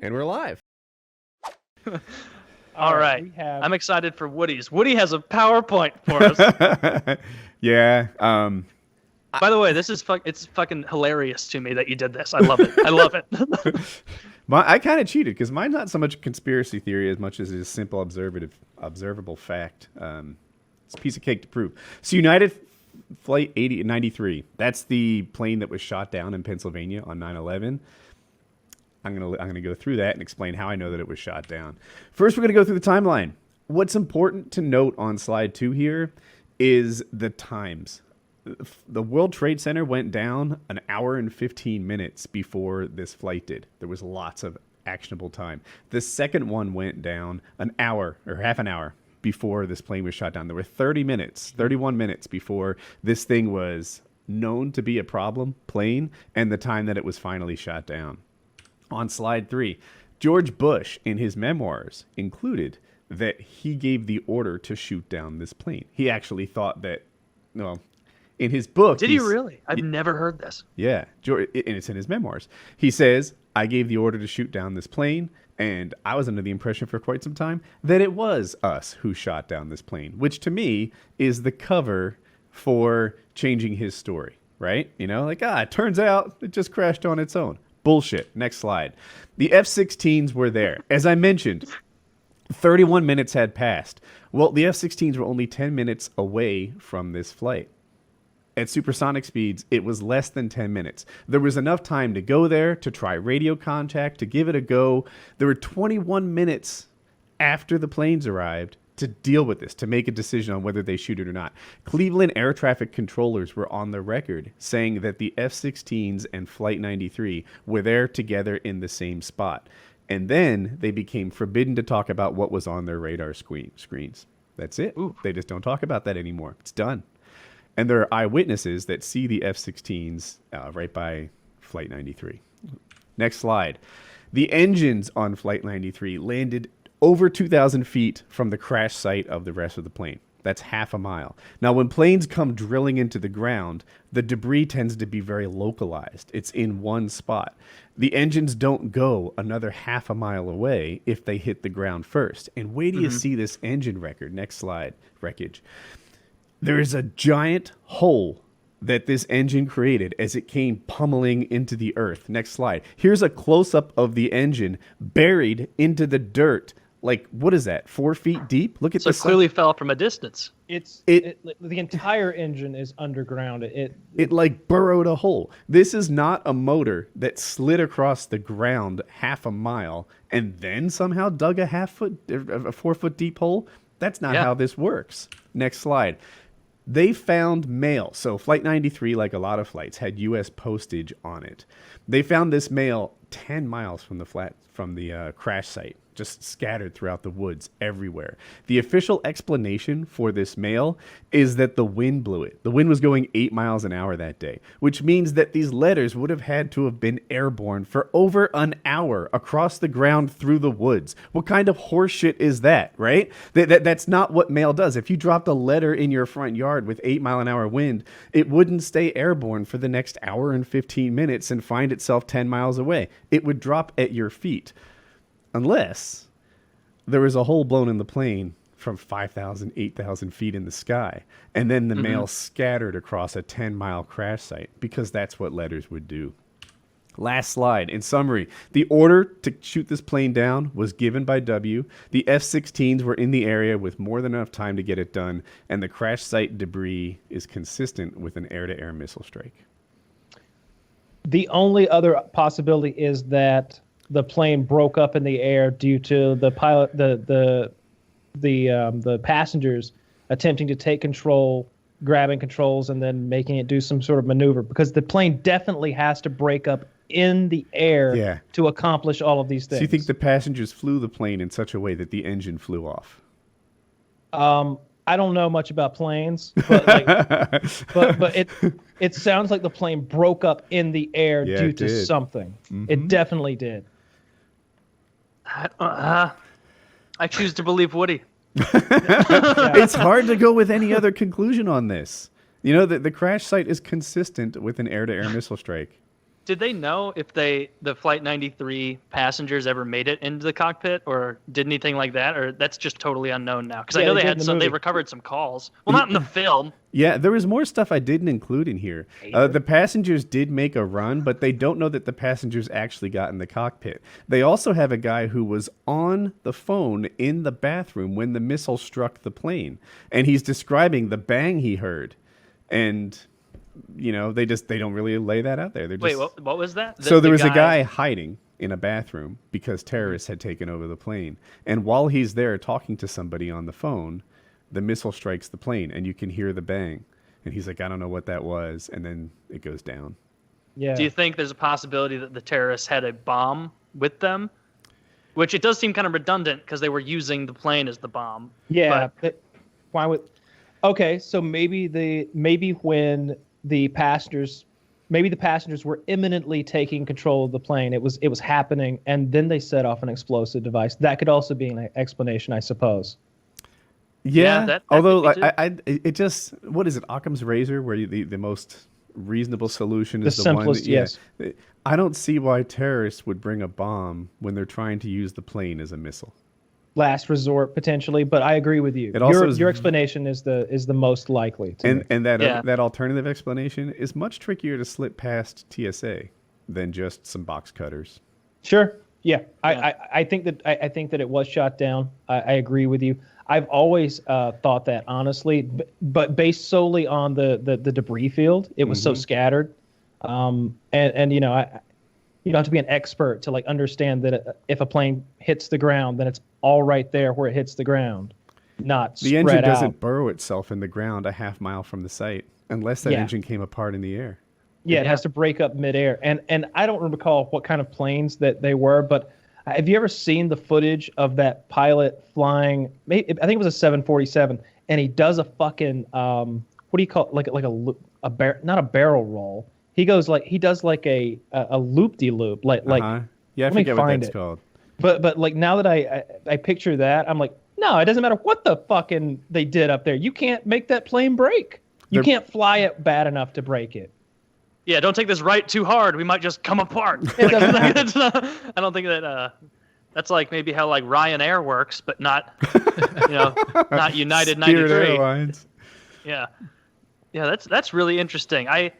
And we're live. All right. I'm excited for Woody's. Woody has a PowerPoint for us. Yeah. By the way, this is it's fucking hilarious to me that you did this. I love it. I love it. I kind of cheated because mine's not so much a conspiracy theory as much as it is simple observable fact. It's a piece of cake to prove. So United Flight 93, that's the plane that was shot down in Pennsylvania on 9/11. I'm gonna go through that and explain how I know that it was shot down. First, we're gonna go through the timeline. What's important to note on slide 2 here is the times. The World Trade Center went down an hour and 15 minutes before this flight did. There was lots of actionable time. The second one went down an hour or half an hour before this plane was shot down. There were 31 minutes before this thing was known to be a problem plane and the time that it was finally shot down. On slide 3, George Bush, in his memoirs, included that he gave the order to shoot down this plane. He actually thought that, well, in his book... Did he really? I've never heard this. Yeah, and it's in his memoirs. He says, I gave the order to shoot down this plane, and I was under the impression for quite some time that it was us who shot down this plane, which to me is the cover for changing his story, right? You know, like, it turns out it just crashed on its own. Bullshit. Next slide. The F-16s were there. As I mentioned, 31 minutes had passed. Well, the F-16s were only 10 minutes away from this flight. At supersonic speeds, it was less than 10 minutes. There was enough time to go there, to try radio contact, to give it a go. There were 21 minutes after the planes arrived to deal with this, to make a decision on whether they shoot it or not. Cleveland air traffic controllers were on the record saying that the F-16s and Flight 93 were there together in the same spot. And then they became forbidden to talk about what was on their radar screens. That's it. Ooh. They just don't talk about that anymore. It's done. And there are eyewitnesses that see the F-16s right by Flight 93. Next slide. The engines on Flight 93 landed over 2,000 feet from the crash site of the rest of the plane. That's half a mile. Now, when planes come drilling into the ground, the debris tends to be very localized. It's in one spot. The engines don't go another half a mile away if they hit the ground first. And wait till you see this engine record. Next slide, wreckage. There is a giant hole that this engine created as it came pummeling into the earth. Next slide. Here's a close-up of the engine buried into the dirt. Like, what is that, 4 feet deep? Look at this. So it clearly fell from a distance. The entire engine is underground. It like burrowed a hole. This is not a motor that slid across the ground half a mile and then somehow dug a 4 foot deep hole. That's not how this works. Next slide. They found mail. So Flight 93, like a lot of flights, had U.S. postage on it. They found this mail 10 miles from the crash site, just scattered throughout the woods everywhere. The official explanation for this mail is that the wind blew it. The wind was going 8 miles an hour that day, which means that these letters would have had to have been airborne for over an hour across the ground through the woods. What kind of horseshit is that, right? That's not what mail does. If you dropped a letter in your front yard with 8 mile an hour wind, it wouldn't stay airborne for the next hour and 15 minutes and find itself 10 miles away. It would drop at your feet. Unless there was a hole blown in the plane from 5,000, 8,000 feet in the sky, and then the mail scattered across a 10-mile crash site, because that's what letters would do. Last slide. In summary, the order to shoot this plane down was given by W. The F-16s were in the area with more than enough time to get it done, and the crash site debris is consistent with an air-to-air missile strike. The only other possibility is that the plane broke up in the air due to the pilot, the passengers attempting to take control, grabbing controls, and then making it do some sort of maneuver. Because the plane definitely has to break up in the air to accomplish all of these things. So you think the passengers flew the plane in such a way that the engine flew off? I don't know much about planes, but but it sounds like the plane broke up in the air due to something. It definitely did. I choose to believe Woody. It's hard to go with any other conclusion on this. You know, the crash site is consistent with an air-to-air missile strike. Did they know if the Flight 93 passengers ever made it into the cockpit or did anything like that, or that's just totally unknown now? Because I know they recovered some calls. Well, not in the film. Yeah, there was more stuff I didn't include in here. The passengers did make a run, but they don't know that the passengers actually got in the cockpit. They also have a guy who was on the phone in the bathroom when the missile struck the plane, and he's describing the bang he heard, and they don't really lay that out there. Wait, what was that? So there was a guy hiding in a bathroom because terrorists had taken over the plane, and while he's there talking to somebody on the phone, the missile strikes the plane, and you can hear the bang. And he's like, I don't know what that was. And then it goes down. Yeah. Do you think there's a possibility that the terrorists had a bomb with them? Which it does seem kind of redundant because they were using the plane as the bomb. Yeah. Why would? Okay, so maybe when the passengers were imminently taking control of the plane, it was happening, and then they set off an explosive device. That could also be an explanation, I suppose. Yeah, that although it just, what is it, Occam's razor, where the most reasonable solution is the simplest, one. Yes. I don't see why terrorists would bring a bomb when they're trying to use the plane as a missile. Last resort potentially, but I agree with you. Your explanation is the most likely. And that alternative explanation is much trickier to slip past TSA than just some box cutters. Sure. Yeah. I think that it was shot down. I agree with you. I've always thought that, honestly, but based solely on the debris field, it was so scattered. And you don't have to be an expert to understand that if a plane hits the ground, then it's all right there where it hits the ground, not the spread engine out. doesn't burrow itself in the ground a half mile from the site unless that engine came apart in the air. Yeah, it has to break up midair. And I don't recall what kind of planes that they were, but have you ever seen the footage of that pilot flying? I think it was a 747, and he does a fucking what do you call it? Not a barrel roll. He does a loop-de-loop. Yeah, I forget what that's called. But now that I picture that, I'm like, no, it doesn't matter what the fucking they did up there. You can't make that plane break. You can't fly it bad enough to break it. Yeah, don't take this right too hard. We might just come apart. I don't think that that's maybe how Ryanair works, but not not United 93. Spirit Airlines. Yeah, that's really interesting. I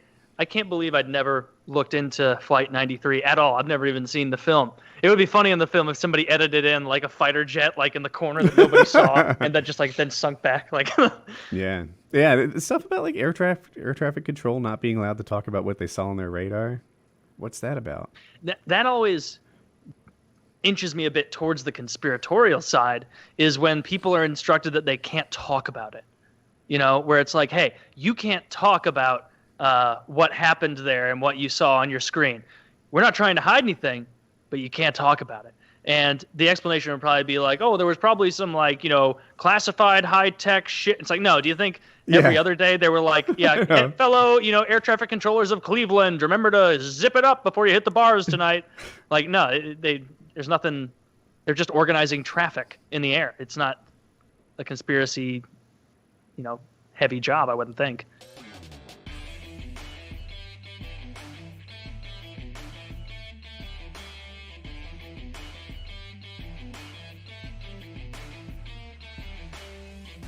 can't believe I'd never looked into Flight 93 at all. I've never even seen the film. It would be funny in the film if somebody edited in a fighter jet in the corner that nobody saw, and that just then sunk back. Yeah. The stuff about air traffic control not being allowed to talk about what they saw on their radar. What's that about? That always inches me a bit towards the conspiratorial side, is when people are instructed that they can't talk about it. Where it's hey, you can't talk about what happened there and what you saw on your screen. We're not trying to hide anything, but you can't talk about it. And the explanation would probably be oh, there was probably some classified high-tech shit. It's no, do you think every other day they were fellow, air traffic controllers of Cleveland, remember to zip it up before you hit the bars tonight? No, there's nothing. They're just organizing traffic in the air. It's not a conspiracy, heavy job, I wouldn't think.